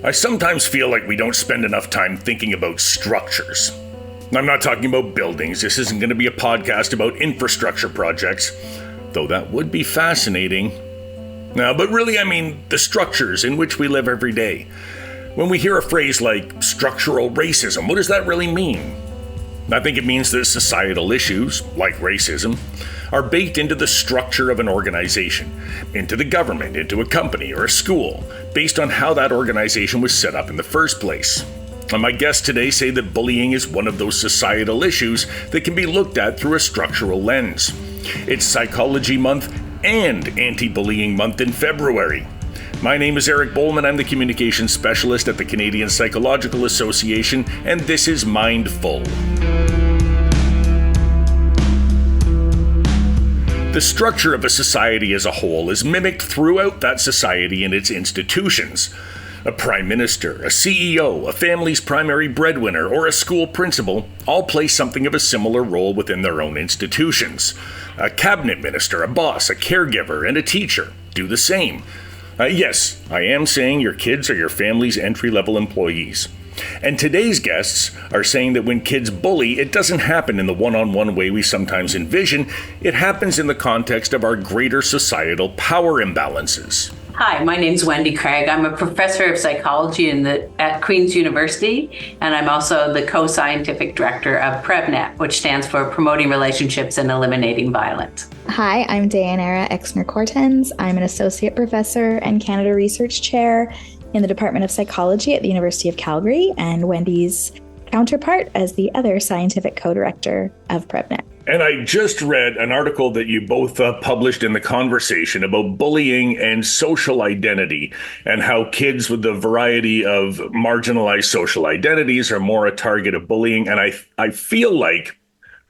I sometimes feel like we don't spend enough time thinking about structures. I'm not talking about buildings. This isn't going to be a podcast about infrastructure projects, though that would be fascinating. No, but really, I mean the structures in which we live every day. When we hear a phrase like structural racism, what does that really mean? I think it means that societal issues, like racism, are baked into the structure of an organization, into the government, into a company or a school, based on how that organization was set up in the first place. And my guests today say that bullying is one of those societal issues that can be looked at through a structural lens. It's Psychology Month and Anti-Bullying Month in February. My name is Eric Bowman. I'm the Communications Specialist at the Canadian Psychological Association, and this is Mindful. The structure of a society as a whole is mimicked throughout that society and its institutions. A prime minister, a CEO, a family's primary breadwinner, or a school principal all play something of a similar role within their own institutions. A cabinet minister, a boss, a caregiver, and a teacher do the same. Yes, I am saying your kids are your family's entry-level employees. And today's guests are saying that when kids bully, it doesn't happen in the one-on-one way we sometimes envision. It happens in the context of our greater societal power imbalances. Hi, my name's Wendy Craig. I'm a professor of psychology at Queen's University, and I'm also the co-scientific director of PrevNet, which stands for Promoting Relationships and Eliminating Violence. Hi, I'm Deinera Exner-Cortens. I'm an associate professor and Canada Research Chair in the Department of Psychology at the University of Calgary, and Wendy's counterpart as the other scientific co-director of PrevNet. And I just read an article that you both published in The Conversation about bullying and social identity, and how kids with the variety of marginalized social identities are more a target of bullying. And I feel like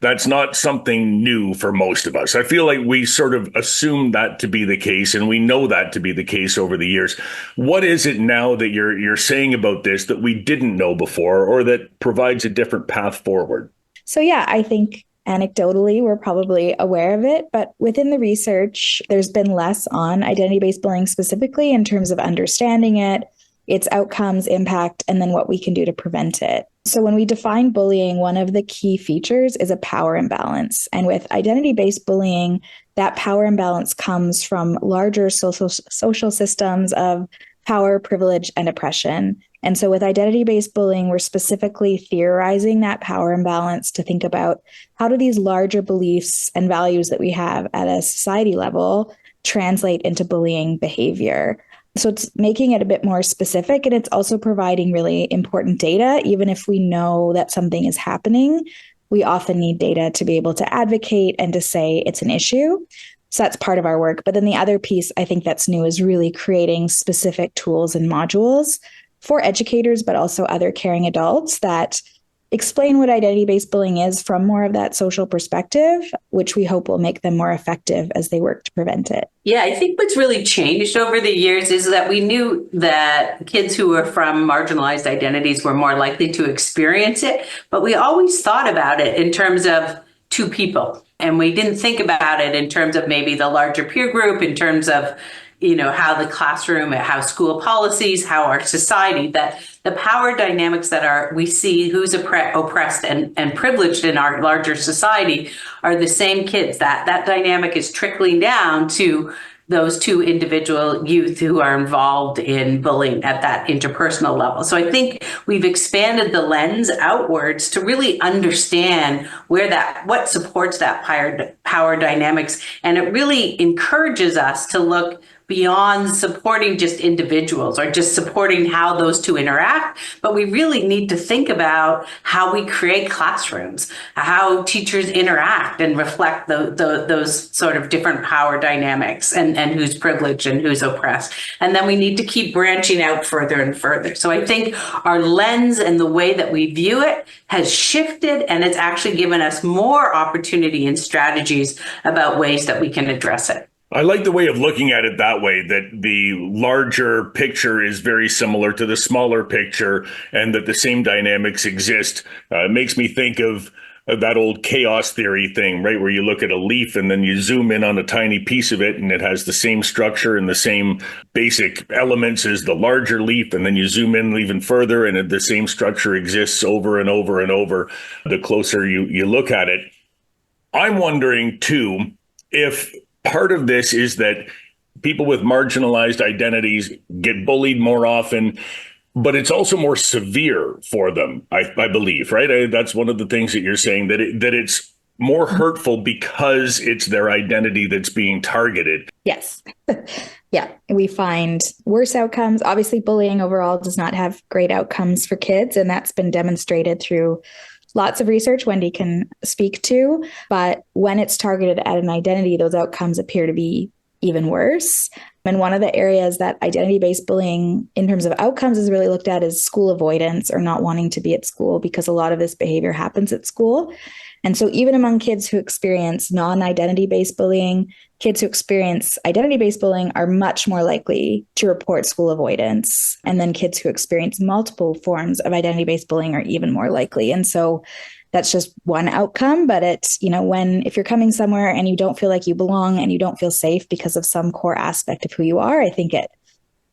that's not something new for most of us. I feel like we sort of assume that to be the case, and we know that to be the case over the years. What is it now that you're saying about this that we didn't know before, or that provides a different path forward? So yeah, I think anecdotally, we're probably aware of it, but within the research, there's been less on identity-based bullying specifically in terms of understanding it, its outcomes, impact, and then what we can do to prevent it. So when we define bullying, one of the key features is a power imbalance. And with identity-based bullying, that power imbalance comes from larger social systems of power, privilege, and oppression. And so with identity-based bullying, we're specifically theorizing that power imbalance to think about how do these larger beliefs and values that we have at a society level translate into bullying behavior. So it's making it a bit more specific, and it's also providing really important data. Even if we know that something is happening, we often need data to be able to advocate and to say it's an issue. So that's part of our work. But then the other piece I think that's new is really creating specific tools and modules for educators, but also other caring adults that explain what identity-based bullying is from more of that social perspective, which we hope will make them more effective as they work to prevent it. Yeah, I think what's really changed over the years is that we knew that kids who were from marginalized identities were more likely to experience it, but we always thought about it in terms of two people. And we didn't think about it in terms of maybe the larger peer group, in terms of how the classroom, how school policies, how our society, that the power dynamics that we see who's oppressed and privileged in our larger society are the same kids. That dynamic is trickling down to those two individual youth who are involved in bullying at that interpersonal level. So I think we've expanded the lens outwards to really understand what supports that power dynamics. And it really encourages us to look beyond supporting just individuals or just supporting how those two interact, but we really need to think about how we create classrooms, how teachers interact and reflect those sort of different power dynamics and who's privileged and who's oppressed. And then we need to keep branching out further and further. So I think our lens and the way that we view it has shifted, and it's actually given us more opportunity and strategies about ways that we can address it. I like the way of looking at it that way, that the larger picture is very similar to the smaller picture and that the same dynamics exist. It makes me think of that old chaos theory thing, right? Where you look at a leaf and then you zoom in on a tiny piece of it and it has the same structure and the same basic elements as the larger leaf. And then you zoom in even further and the same structure exists over and over and over the closer you look at it. I'm wondering, too, if part of this is that people with marginalized identities get bullied more often, but it's also more severe for them, I believe, right? That's one of the things that you're saying, that it's more hurtful because it's their identity that's being targeted. Yes. Yeah, we find worse outcomes. Obviously, bullying overall does not have great outcomes for kids, and that's been demonstrated through lots of research Wendy can speak to. But when it's targeted at an identity, those outcomes appear to be even worse. And one of the areas that identity-based bullying in terms of outcomes is really looked at is school avoidance, or not wanting to be at school, because a lot of this behavior happens at school. And so even among kids who experience non-identity-based bullying, kids who experience identity-based bullying are much more likely to report school avoidance. And then kids who experience multiple forms of identity-based bullying are even more likely. And so that's just one outcome. But it's, if you're coming somewhere and you don't feel like you belong and you don't feel safe because of some core aspect of who you are, I think it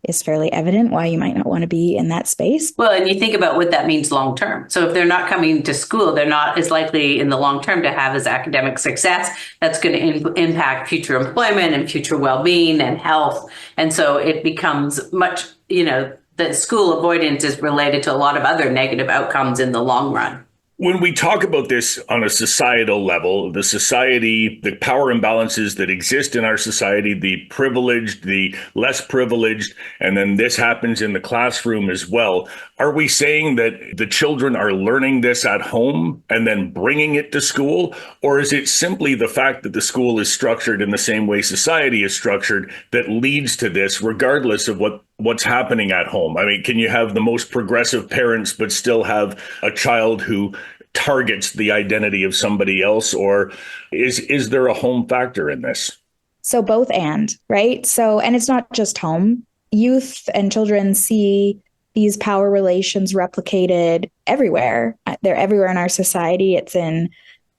is fairly evident why you might not want to be in that space. Well, and you think about what that means long term. So if they're not coming to school, they're not as likely in the long term to have as academic success. That's going to impact future employment and future well-being and health. And so it becomes much, the school avoidance is related to a lot of other negative outcomes in the long run. When we talk about this on a societal level, the society, the power imbalances that exist in our society, the privileged, the less privileged, and then this happens in the classroom as well. Are we saying that the children are learning this at home and then bringing it to school? Or is it simply the fact that the school is structured in the same way society is structured that leads to this, regardless of what's happening at home? I mean, can you have the most progressive parents but still have a child who targets the identity of somebody else? Or is there a home factor in this? So both and, right? So, and it's not just home. Youth and children see these power relations replicated everywhere. They're everywhere in our society. It's in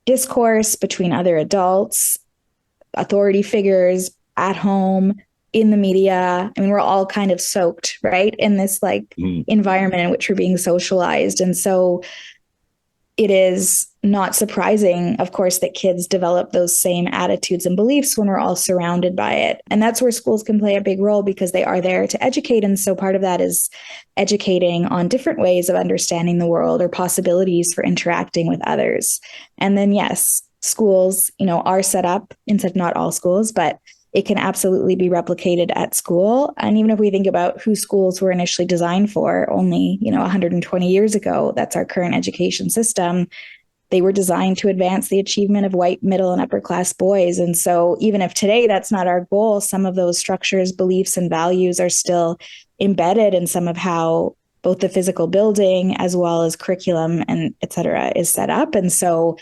discourse between other adults, authority figures, at home, in the media. I mean, we're all kind of soaked, right, in this environment in which we're being socialized. And so it is not surprising, of course, that kids develop those same attitudes and beliefs when we're all surrounded by it. And that's where schools can play a big role, because they are there to educate. And so part of that is educating on different ways of understanding the world or possibilities for interacting with others. And then, yes, schools, are set up, instead, not all schools, but it can absolutely be replicated at school. And even if we think about who schools were initially designed for only, 120 years ago, that's our current education system. They were designed to advance the achievement of white, middle, and upper class boys. And so even if today that's not our goal, some of those structures, beliefs, and values are still embedded in some of how both the physical building as well as curriculum and et cetera is set up. And so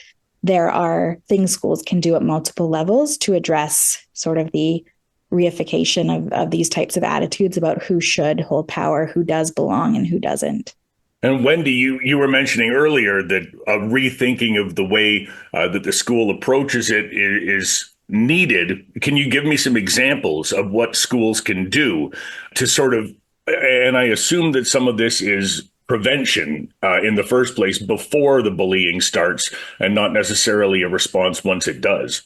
there are things schools can do at multiple levels to address sort of the reification of these types of attitudes about who should hold power, who does belong, and who doesn't. And Wendy, you were mentioning earlier that a rethinking of the way that the school approaches it is needed. Can you give me some examples of what schools can do to sort of, and I assume that some of this is prevention in the first place before the bullying starts, and not necessarily a response once it does?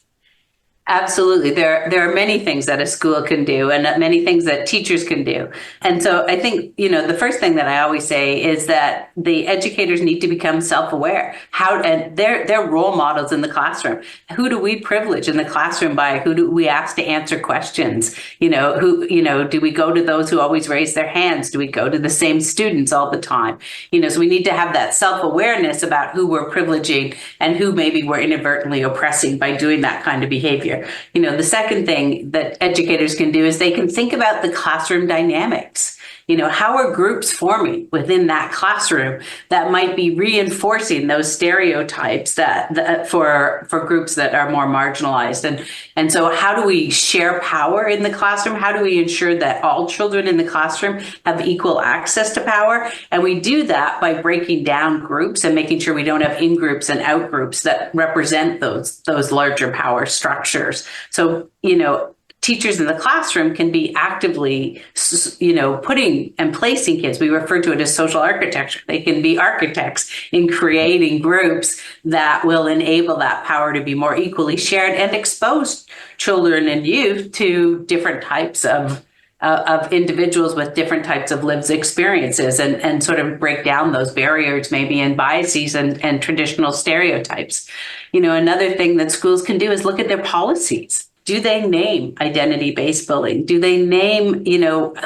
Absolutely. There are many things that a school can do and many things that teachers can do. And so I think, the first thing that I always say is that the educators need to become self-aware. And they're role models in the classroom. Who do we privilege in the classroom by? Who do we ask to answer questions? Do we go to those who always raise their hands? Do we go to the same students all the time? So we need to have that self-awareness about who we're privileging and who maybe we're inadvertently oppressing by doing that kind of behavior. The second thing that educators can do is they can think about the classroom dynamics. how are groups forming within that classroom that might be reinforcing those stereotypes that for groups that are more marginalized? And so how do we share power in the classroom? How do we ensure that all children in the classroom have equal access to power? And we do that by breaking down groups and making sure we don't have in-groups and out-groups that represent those larger power structures. So, teachers in the classroom can be actively, putting and placing kids. We refer to it as social architecture. They can be architects in creating groups that will enable that power to be more equally shared and expose children and youth to different types of individuals with different types of lived experiences, and sort of break down those barriers maybe and biases and traditional stereotypes. Another thing that schools can do is look at their policies. Do they name identity-based bullying? Do they name,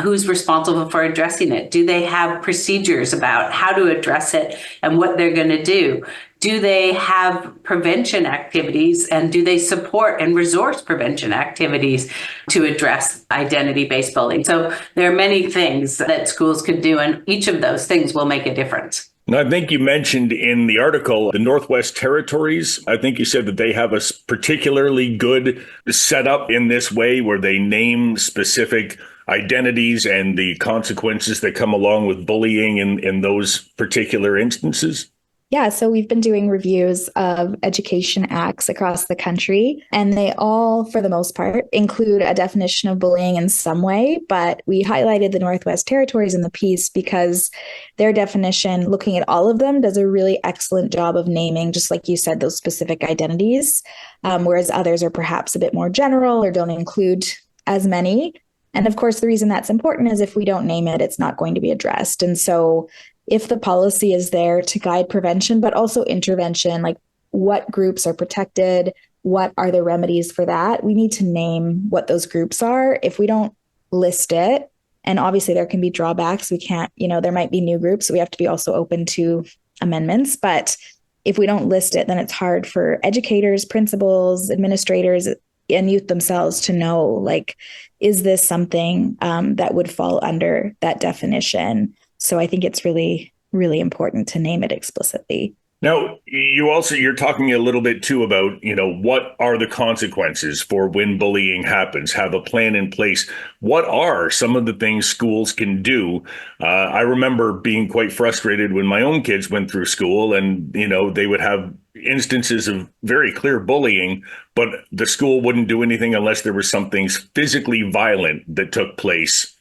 who's responsible for addressing it? Do they have procedures about how to address it and what they're going to do? Do they have prevention activities, and do they support and resource prevention activities to address identity-based bullying? So there are many things that schools could do, and each of those things will make a difference. Now, I think you mentioned in the article the Northwest Territories. I think you said that they have a particularly good setup in this way where they name specific identities and the consequences that come along with bullying in those particular instances. Yeah, so we've been doing reviews of education acts across the country, and they all, for the most part, include a definition of bullying in some way. But we highlighted the Northwest Territories in the piece because their definition, looking at all of them, does a really excellent job of naming, just like you said, those specific identities, whereas others are perhaps a bit more general or don't include as many. And of course, the reason that's important is if we don't name it, it's not going to be addressed. And so if the policy is there to guide prevention, but also intervention, like what groups are protected, what are the remedies for that, we need to name what those groups are. If we don't list it, and obviously there can be drawbacks, we can't, there might be new groups, so we have to be also open to amendments. But if we don't list it, then it's hard for educators, principals, administrators, and youth themselves to know, like, is this something that would fall under that definition? So I think it's really, really important to name it explicitly. Now, you're talking a little bit too about, what are the consequences for when bullying happens? Have a plan in place. What are some of the things schools can do? I remember being quite frustrated when my own kids went through school and, they would have instances of very clear bullying, but the school wouldn't do anything unless there was something physically violent that took place.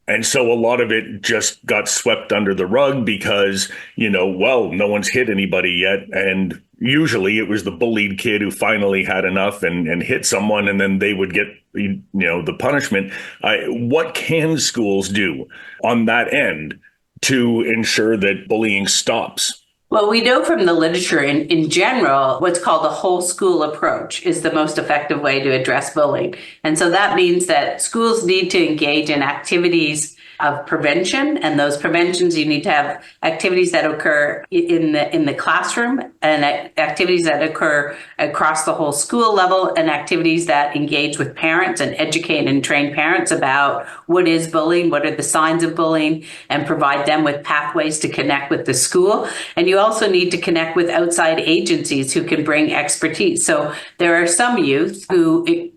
And so a lot of it just got swept under the rug because, no one's hit anybody yet. And usually it was the bullied kid who finally had enough and hit someone, and then they would get, the punishment. What can schools do on that end to ensure that bullying stops? Well, we know from the literature in general, what's called the whole school approach is the most effective way to address bullying. And so that means that schools need to engage in activities of prevention, and those preventions, you need to have activities that occur in the classroom, and activities that occur across the whole school level, and activities that engage with parents and educate and train parents about what is bullying, what are the signs of bullying, and provide them with pathways to connect with the school. And you also need to connect with outside agencies who can bring expertise. So there are some youth who,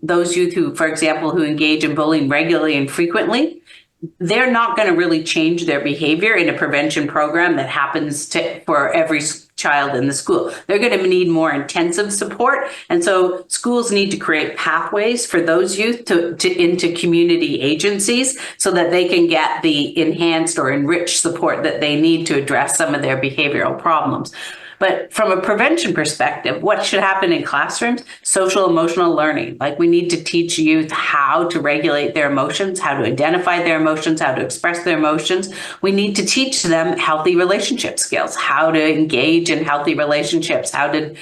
for example, who engage in bullying regularly and frequently, they're not going to really change their behavior in a prevention program that happens for every child in the school. They're going to need more intensive support. And so schools need to create pathways for those youth into community agencies so that they can get the enhanced or enriched support that they need to address some of their behavioral problems. But from a prevention perspective, what should happen in classrooms? Social emotional learning. Like, we need to teach youth how to regulate their emotions, how to identify their emotions, how to express their emotions. We need to teach them healthy relationship skills, how to engage in healthy relationships, how to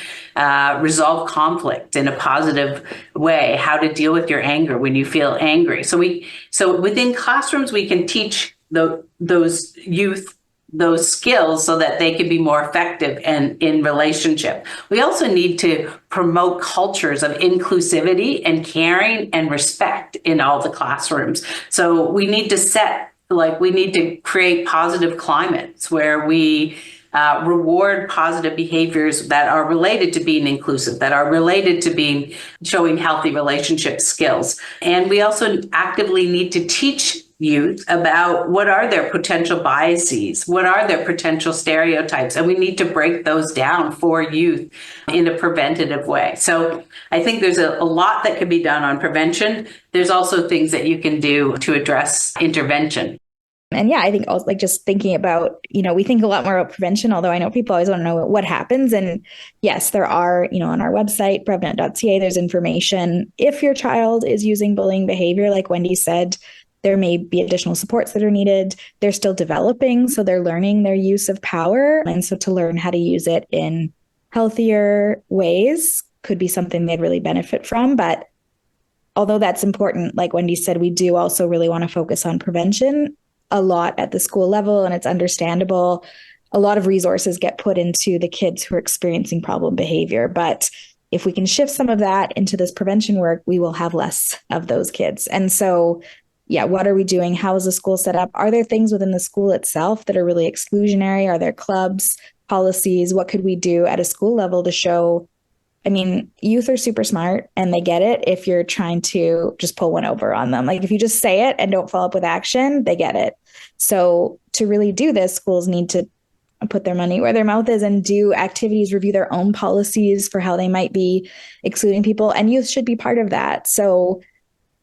resolve conflict in a positive way, how to deal with your anger when you feel angry. So within classrooms, we can teach those youth those skills so that they can be more effective and in relationship. We also need to promote cultures of inclusivity and caring and respect in all the classrooms. So we need to set Like we need to create positive climates where we reward positive behaviors that are related to being inclusive, that are related to being showing healthy relationship skills. And we also actively need to teach youth about what are their potential biases, what are their potential stereotypes, and we need to break those down for youth in a preventative way. So I think there's a lot that can be done on prevention. There's also things that you can do to address intervention. And yeah, I think also like just thinking about, we think a lot more about prevention, although I know people always want to know what happens. And yes, there are, on our website, prevnet.ca, there's information. If your child is using bullying behavior, like Wendy said, there may be additional supports that are needed. They're still developing, so they're learning their use of power. And so to learn how to use it in healthier ways could be something they'd really benefit from. But although that's important, like Wendy said, we do also really want to focus on prevention a lot at the school level, and it's understandable. A lot of resources get put into the kids who are experiencing problem behavior. But if we can shift some of that into this prevention work, we will have less of those kids. And so, yeah, what are we doing? How is the school set up? Are there things within the school itself that are really exclusionary? Are there clubs, policies? What could we do at a school level to show? I mean, youth are super smart and they get it if you're trying to just pull one over on them. Like if you just say it and don't follow up with action, they get it. So to really do this, schools need to put their money where their mouth is and do activities, review their own policies for how they might be excluding people. And youth should be part of that. So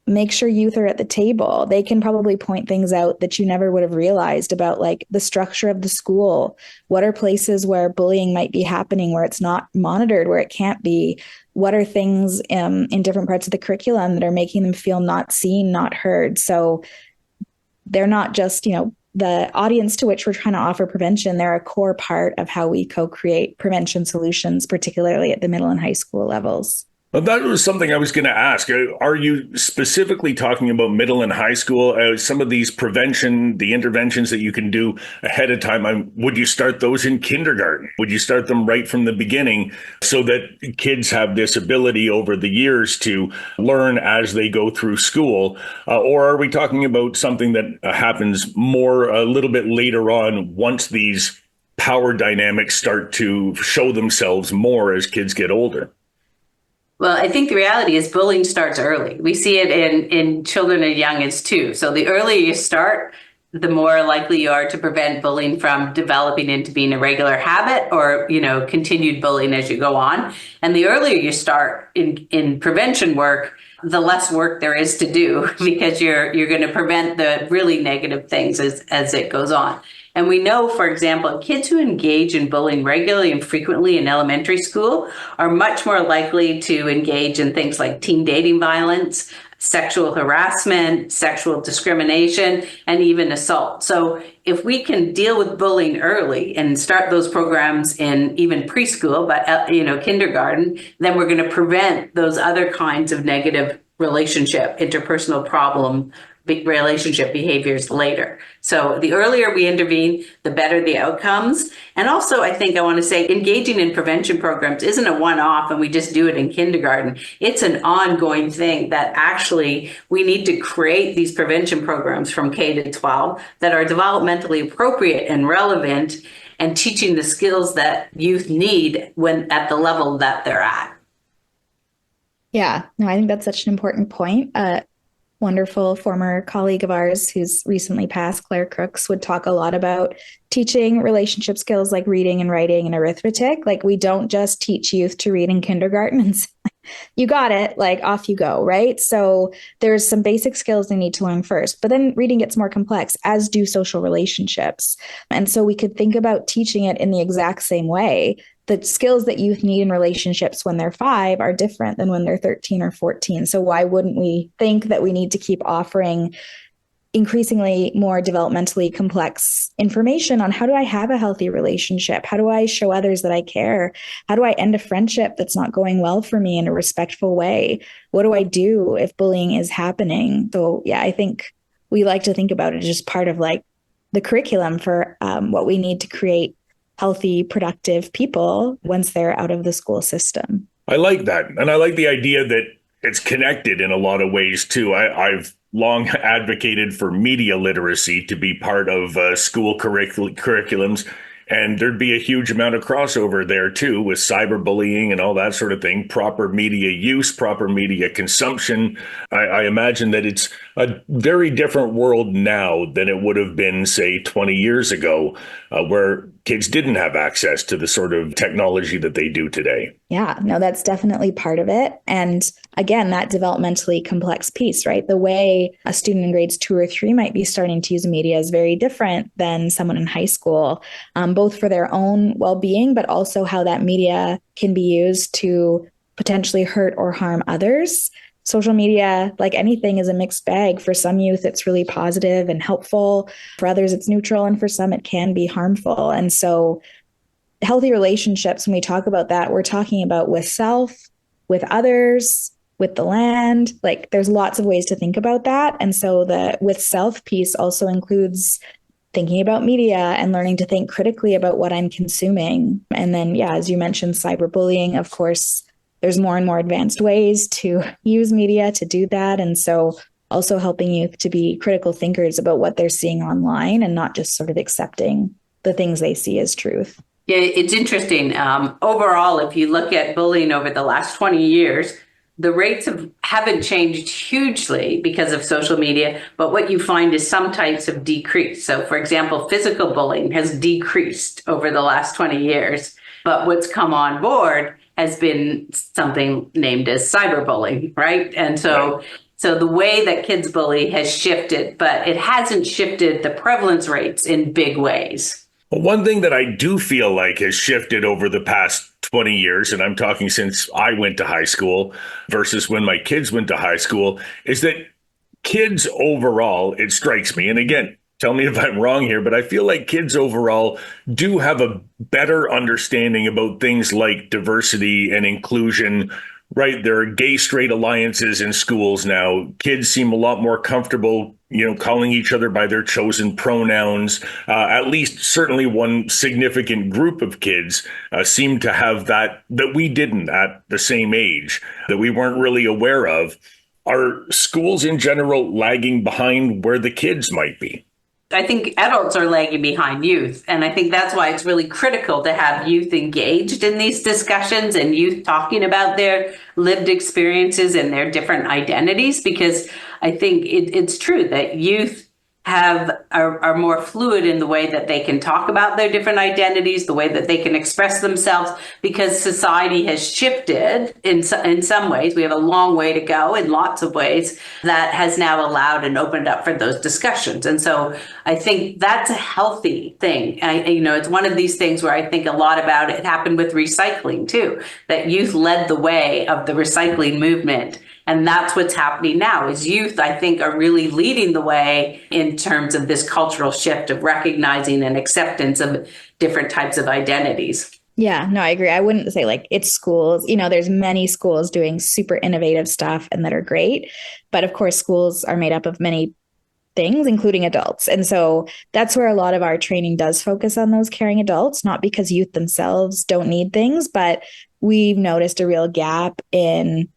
make sure youth are at the table. They can probably point things out that you never would have realized about, like the structure of the school. What are places where bullying might be happening, where it's not monitored, where it can't be? What are things in different parts of the curriculum that are making them feel not seen, not heard? So they're not just, the audience to which we're trying to offer prevention. They're a core part of how we co-create prevention solutions, particularly at the middle and high school levels. Well, that was something I was going to ask. Are you specifically talking about middle and high school? Some of these the interventions that you can do ahead of time, would you start those in kindergarten? Would you start them right from the beginning so that kids have this ability over the years to learn as they go through school? Or are we talking about something that happens a little bit later on once these power dynamics start to show themselves more as kids get older? Well, I think the reality is bullying starts early. We see it in children as young as 2. So the earlier you start, the more likely you are to prevent bullying from developing into being a regular habit or, continued bullying as you go on. And the earlier you start in prevention work, the less work there is to do because you're going to prevent the really negative things as it goes on. And we know, for example, kids who engage in bullying regularly and frequently in elementary school are much more likely to engage in things like teen dating violence, sexual harassment, sexual discrimination, and even assault. So if we can deal with bullying early and start those programs in even preschool, but kindergarten, then we're going to prevent those other kinds of negative interpersonal relationship behaviors later. So the earlier we intervene, the better the outcomes. And also, I think I want to say engaging in prevention programs isn't a one-off and we just do it in kindergarten. It's an ongoing thing that actually we need to create these prevention programs from K to 12 that are developmentally appropriate and relevant and teaching the skills that youth need when at the level that they're at. Yeah, no, I think that's such an important point. Wonderful former colleague of ours who's recently passed, Claire Crooks, would talk a lot about teaching relationship skills like reading and writing and arithmetic. Like we don't just teach youth to read in kindergarten and say, you got it, like off you go, right? So there's some basic skills they need to learn first, but then reading gets more complex, as do social relationships. And so we could think about teaching it in the exact same way. The skills that youth need in relationships when they're 5 are different than when they're 13 or 14. So why wouldn't we think that we need to keep offering increasingly more developmentally complex information on how do I have a healthy relationship? How do I show others that I care? How do I end a friendship that's not going well for me in a respectful way? What do I do if bullying is happening? So yeah, I think we like to think about it as just part of like the curriculum for what we need to create healthy, productive people once they're out of the school system. I like that. And I like the idea that it's connected in a lot of ways too. I've long advocated for media literacy to be part of school curriculums. And there'd be a huge amount of crossover there too with cyberbullying and all that sort of thing, proper media use, proper media consumption. I imagine that it's a very different world now than it would have been, say, 20 years ago, where kids didn't have access to the sort of technology that they do today. Yeah, no, that's definitely part of it. And again, that developmentally complex piece, right? The way a student in grades 2 or 3 might be starting to use media is very different than someone in high school, both for their own well-being, but also how that media can be used to potentially hurt or harm others. Social media, like anything, is a mixed bag. For some youth, it's really positive and helpful. For others, it's neutral. And for some, it can be harmful. And so healthy relationships, when we talk about that, we're talking about with self, with others, with the land. Like there's lots of ways to think about that. And so the with self piece also includes thinking about media and learning to think critically about what I'm consuming. And then, yeah, as you mentioned, cyberbullying, of course, there's more and more advanced ways to use media to do that. And so also helping youth to be critical thinkers about what they're seeing online and not just sort of accepting the things they see as truth. Yeah, it's interesting. Overall, if you look at bullying over the last 20 years, the rates haven't changed hugely because of social media, but what you find is some types have decreased. So, for example, physical bullying has decreased over the last 20 years, but what's come on board has been something named as cyberbullying, right? And so the way that kids bully has shifted, but it hasn't shifted the prevalence rates in big ways. Well, one thing that I do feel like has shifted over the past 20 years, and I'm talking since I went to high school versus when my kids went to high school, is that kids overall, it strikes me, and again, tell me if I'm wrong here, but I feel like kids overall do have a better understanding about things like diversity and inclusion, right? There are gay straight alliances in schools now. Kids seem a lot more comfortable, calling each other by their chosen pronouns. At least certainly one significant group of kids seem to have that we didn't at the same age, that we weren't really aware of. Are schools in general lagging behind where the kids might be? I think adults are lagging behind youth. And I think that's why it's really critical to have youth engaged in these discussions and youth talking about their lived experiences and their different identities, because I think it's true that youth are more fluid in the way that they can talk about their different identities, the way that they can express themselves, because society has shifted in some ways. We have a long way to go in lots of ways that has now allowed and opened up for those discussions. And so I think that's a healthy thing. It's one of these things where I think a lot about it happened with recycling too, that youth led the way of the recycling movement. And that's what's happening now is youth, I think, are really leading the way in terms of this cultural shift of recognizing and acceptance of different types of identities. Yeah, no, I agree. I wouldn't say like it's schools. There's many schools doing super innovative stuff and that are great. But of course, schools are made up of many things, including adults. And so that's where a lot of our training does focus on those caring adults, not because youth themselves don't need things, but we've noticed a real gap in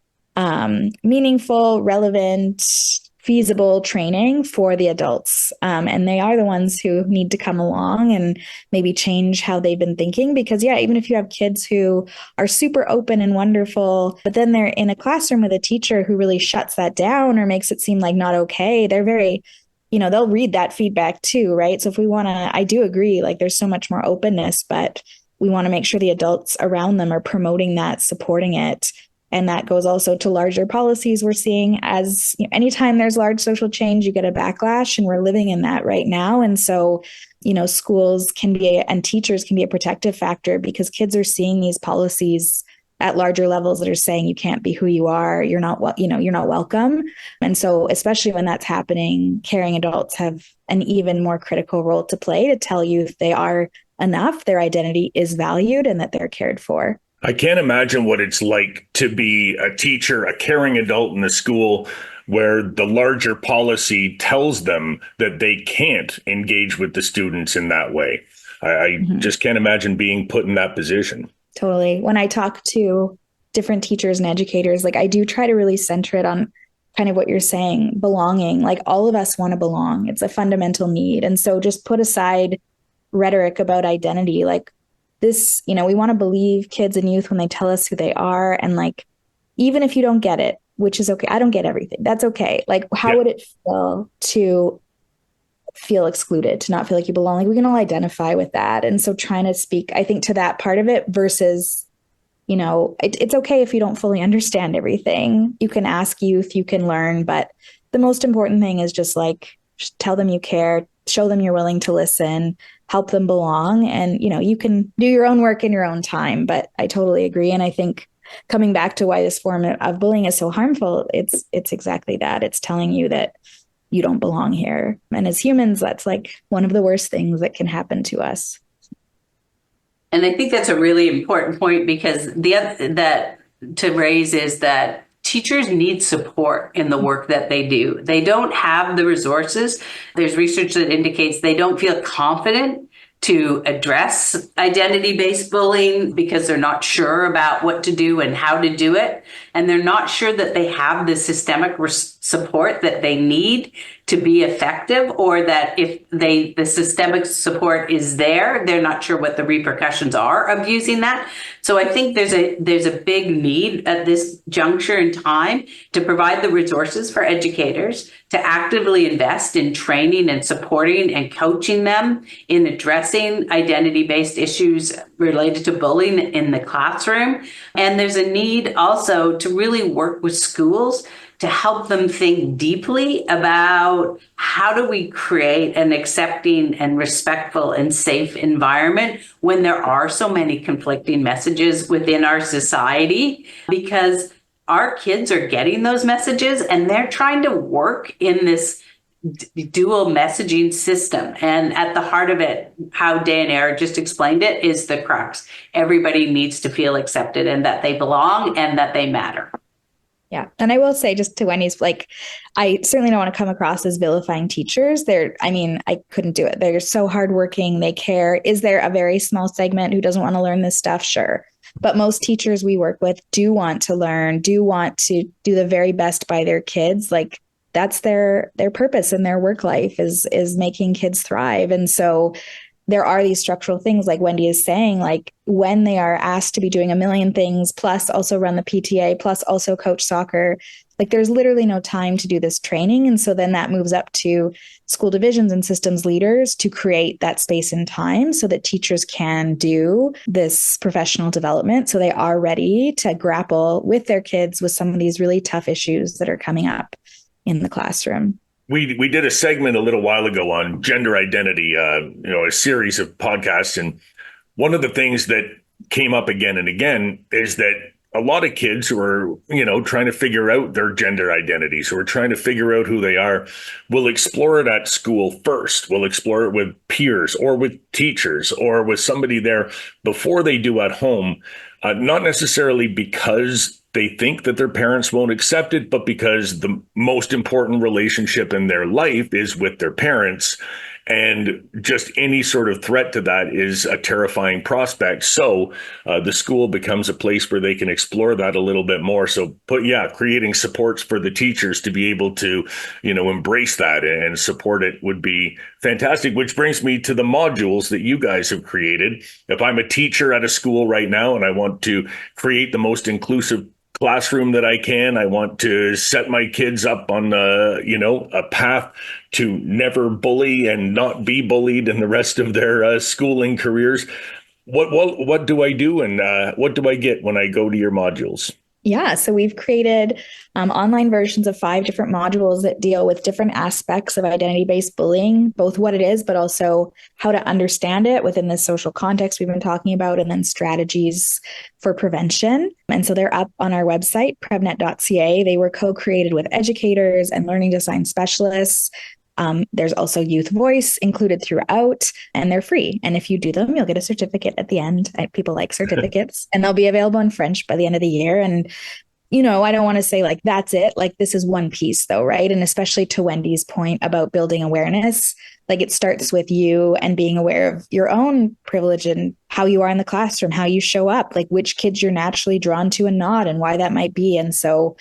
meaningful, relevant, feasible training for the adults. And they are the ones who need to come along and maybe change how they've been thinking. Because, yeah, even if you have kids who are super open and wonderful, but then they're in a classroom with a teacher who really shuts that down or makes it seem like not okay, they're very, they'll read that feedback too, right? So if we want to, I do agree, like there's so much more openness, but we want to make sure the adults around them are promoting that, supporting it. And that goes also to larger policies we're seeing as anytime there's large social change, you get a backlash, and we're living in that right now. And so, schools can be and teachers can be a protective factor because kids are seeing these policies at larger levels that are saying you can't be who you are. You're not you're not welcome. And so especially when that's happening, caring adults have an even more critical role to play to tell youth they are enough, their identity is valued, and that they're cared for. I can't imagine what it's like to be a teacher, a caring adult in a school where the larger policy tells them that they can't engage with the students in that way. I just can't imagine being put in that position. Totally. When I talk to different teachers and educators, like I do try to really center it on kind of what you're saying, belonging. Like all of us want to belong. It's a fundamental need. And so just put aside rhetoric about identity. Like this, we want to believe kids and youth when they tell us who they are. And like, even if you don't get it, which is okay. I don't get everything. That's okay. Like, how would it feel to feel excluded, to not feel like you belong? Like we can all identify with that. And so trying to speak, I think, to that part of it versus, it's okay if you don't fully understand everything. You can ask youth, you can learn, but the most important thing is just tell them you care, show them you're willing to listen, help them belong. And, you can do your own work in your own time. But I totally agree. And I think coming back to why this form of bullying is so harmful, it's exactly that. It's telling you that you don't belong here. And as humans, that's like one of the worst things that can happen to us. And I think that's a really important point, because the other that to raise is that teachers need support in the work that they do. They don't have the resources. There's research that indicates they don't feel confident to address identity-based bullying because they're not sure about what to do and how to do it. And they're not sure that they have the systemic support that they need to be effective, or that if the systemic support is there, they're not sure what the repercussions are of using that. So I think there's a big need at this juncture in time to provide the resources for educators to actively invest in training and supporting and coaching them in addressing identity-based issues related to bullying in the classroom. And there's a need also to really work with schools to help them think deeply about how do we create an accepting and respectful and safe environment when there are so many conflicting messages within our society, because our kids are getting those messages and they're trying to work in this dual messaging system. And at the heart of it, how Deinera just explained it, is the crux. Everybody needs to feel accepted and that they belong and that they matter. Yeah. And I will say, just to Wendy's, I certainly don't want to come across as vilifying teachers. I couldn't do it. They're so hardworking. They care. Is there a very small segment who doesn't want to learn this stuff? Sure. But most teachers we work with do want to learn, do want to do the very best by their kids. Like that's their purpose in their work life is making kids thrive. And so there are these structural things, like Wendy is saying, like when they are asked to be doing a million things, plus also run the PTA, plus also coach soccer, like there's literally no time to do this training. And so then that moves up to school divisions and systems leaders to create that space and time so that teachers can do this professional development. So they are ready to grapple with their kids with some of these really tough issues that are coming up in the classroom. We did a segment a little while ago on gender identity, a series of podcasts. And one of the things that came up again and again is that a lot of kids who are, trying to figure out their gender identities, who are trying to figure out who they are, will explore it at school first. Will explore it with peers or with teachers or with somebody there before they do at home, not necessarily because they think that their parents won't accept it, but because the most important relationship in their life is with their parents. And just any sort of threat to that is a terrifying prospect. So the school becomes a place where they can explore that a little bit more. So creating supports for the teachers to be able to, embrace that and support it would be fantastic, which brings me to the modules that you guys have created. If I'm a teacher at a school right now and I want to create the most inclusive classroom that I can, I want to set my kids up on a path to never bully and not be bullied in the rest of their schooling careers. What do I do, and what do I get when I go to your modules? Yeah, so we've created online versions of 5 different modules that deal with different aspects of identity-based bullying, both what it is, but also how to understand it within the social context we've been talking about, and then strategies for prevention. And so they're up on our website, prevnet.ca. They were co-created with educators and learning design specialists. There's also youth voice included throughout, and they're free. And if you do them, you'll get a certificate at the end. People like certificates, and they'll be available in French by the end of the year. And, I don't want to say that's it. This is one piece though, right? And especially to Wendy's point about building awareness, it starts with you and being aware of your own privilege and how you are in the classroom, how you show up, which kids you're naturally drawn to and not, and why that might be. And so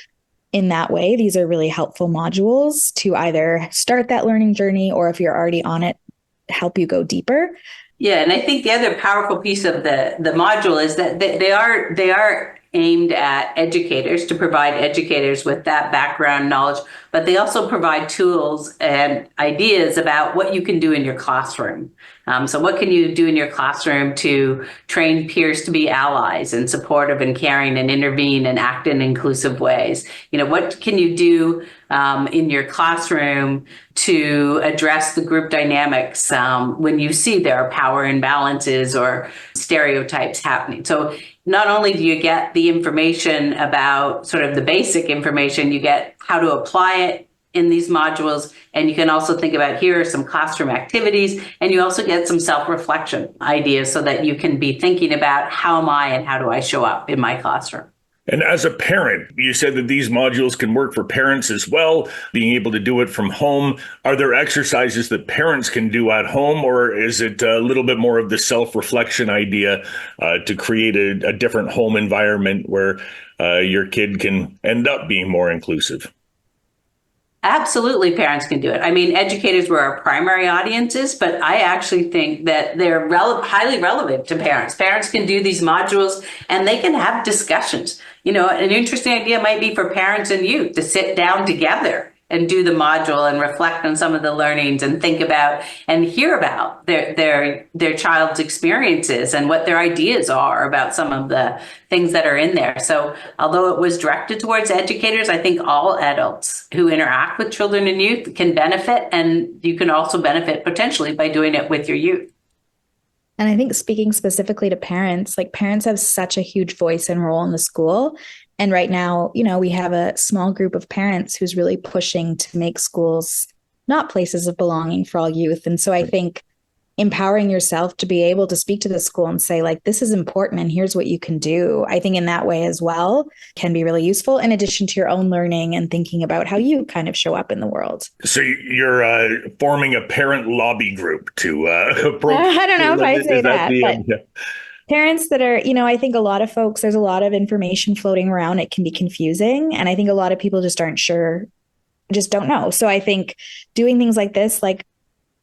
in that way, these are really helpful modules to either start that learning journey, or if you're already on it, help you go deeper. Yeah, and I think the other powerful piece of the module is that they are aimed at educators, to provide educators with that background knowledge, but they also provide tools and ideas about what you can do in your classroom. So what can you do in your classroom to train peers to be allies and supportive and caring and intervene and act in inclusive ways? What can you do in your classroom to address the group dynamics when you see there are power imbalances or stereotypes happening? So not only do you get the information about sort of the basic information, you get how to apply it in these modules, and you can also think about, here are some classroom activities, and you also get some self-reflection ideas so that you can be thinking about, how am I and how do I show up in my classroom? And as a parent, you said that these modules can work for parents as well, being able to do it from home. Are there exercises that parents can do at home, or is it a little bit more of the self-reflection idea to create a different home environment where your kid can end up being more inclusive? Absolutely, parents can do it. I mean, educators were our primary audiences, but I actually think that they're highly relevant to parents. Parents can do these modules and they can have discussions. An interesting idea might be for parents and youth to sit down together and do the module and reflect on some of the learnings and think about and hear about their child's experiences and what their ideas are about some of the things that are in there. So although it was directed towards educators, I think all adults who interact with children and youth can benefit, and you can also benefit potentially by doing it with your youth. And I think speaking specifically to parents, like parents have such a huge voice and role in the school. And right now, we have a small group of parents who's really pushing to make schools not places of belonging for all youth. And so I think empowering yourself to be able to speak to the school and say, like, this is important and here's what you can do, I think in that way as well can be really useful, in addition to your own learning and thinking about how you kind of show up in the world. So you're forming a parent lobby group to I don't know if I say that, but parents that are, I think a lot of folks, there's a lot of information floating around. It can be confusing. And I think a lot of people just aren't sure, just don't know. So I think doing things like this, like,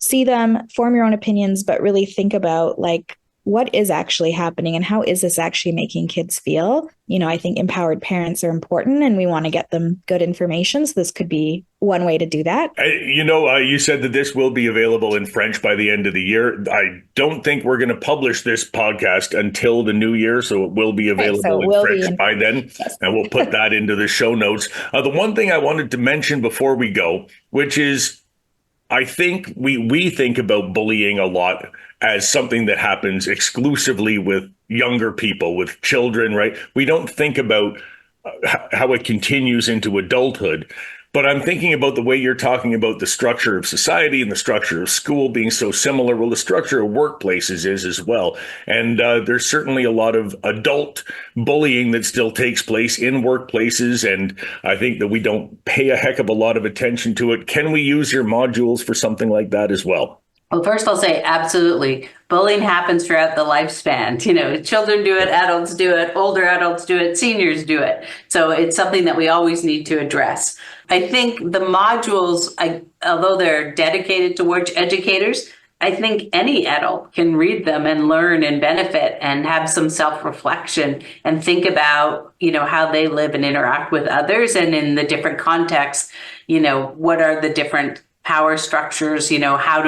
see them, form your own opinions, but really think about, like, what is actually happening and how is this actually making kids feel? I think empowered parents are important and we want to get them good information. So this could be one way to do that. You said that this will be available in French by the end of the year. I don't think we're going to publish this podcast until the new year, so it will be available in French by then. Yes. And we'll put that into the show notes. The one thing I wanted to mention before we go, which is, I think we think about bullying a lot as something that happens exclusively with younger people, with children, right? We don't think about how it continues into adulthood. But I'm thinking about the way you're talking about the structure of society and the structure of school being so similar. Well, the structure of workplaces is as well. And there's certainly a lot of adult bullying that still takes place in workplaces. And I think that we don't pay a heck of a lot of attention to it. Can we use your modules for something like that as well? Well, first I'll say absolutely. Bullying happens throughout the lifespan. Children do it, adults do it, older adults do it, seniors do it. So it's something that we always need to address. I think the modules, although they're dedicated towards educators, I think any adult can read them and learn and benefit and have some self-reflection and think about, how they live and interact with others, and in the different contexts, what are the different power structures, how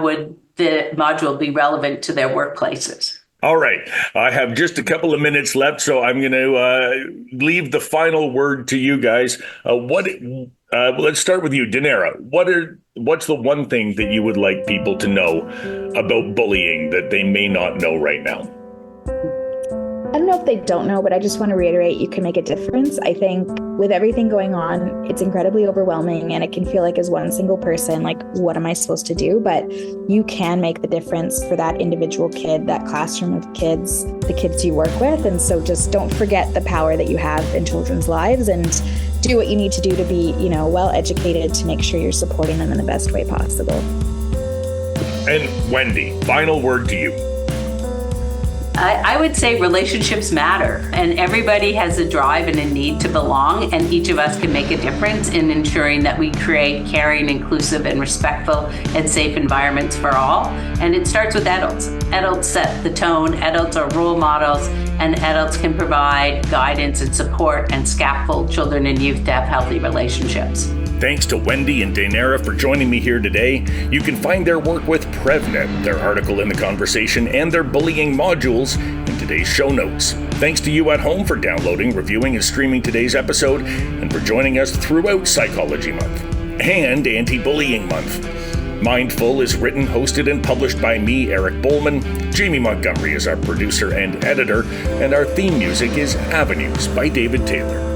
would the module be relevant to their workplaces? All right. I have just a couple of minutes left, so I'm going to leave the final word to you guys. Let's start with you, Deinera. What's the one thing that you would like people to know about bullying that they may not know right now? I don't know if they don't know, but I just want to reiterate, you can make a difference. I think with everything going on, it's incredibly overwhelming and it can feel like as one single person, like, what am I supposed to do? But you can make the difference for that individual kid, that classroom of kids, the kids you work with. And so just don't forget the power that you have in children's lives and do what you need to do to be, well educated, to make sure you're supporting them in the best way possible. And Wendy, final word to you. I would say relationships matter, and everybody has a drive and a need to belong, and each of us can make a difference in ensuring that we create caring, inclusive, and respectful and safe environments for all. And it starts with adults. Adults set the tone, adults are role models, and adults can provide guidance and support and scaffold children and youth to have healthy relationships. Thanks to Wendy and Deinera for joining me here today. You can find their work with PrevNet, their article in the conversation, and their bullying modules in today's show notes. Thanks to you at home for downloading, reviewing, and streaming today's episode, and for joining us throughout Psychology Month and Anti-Bullying Month. Mindful is written, hosted, and published by me, Eric Bowman. Jamie Montgomery is our producer and editor, and our theme music is Avenues by David Taylor.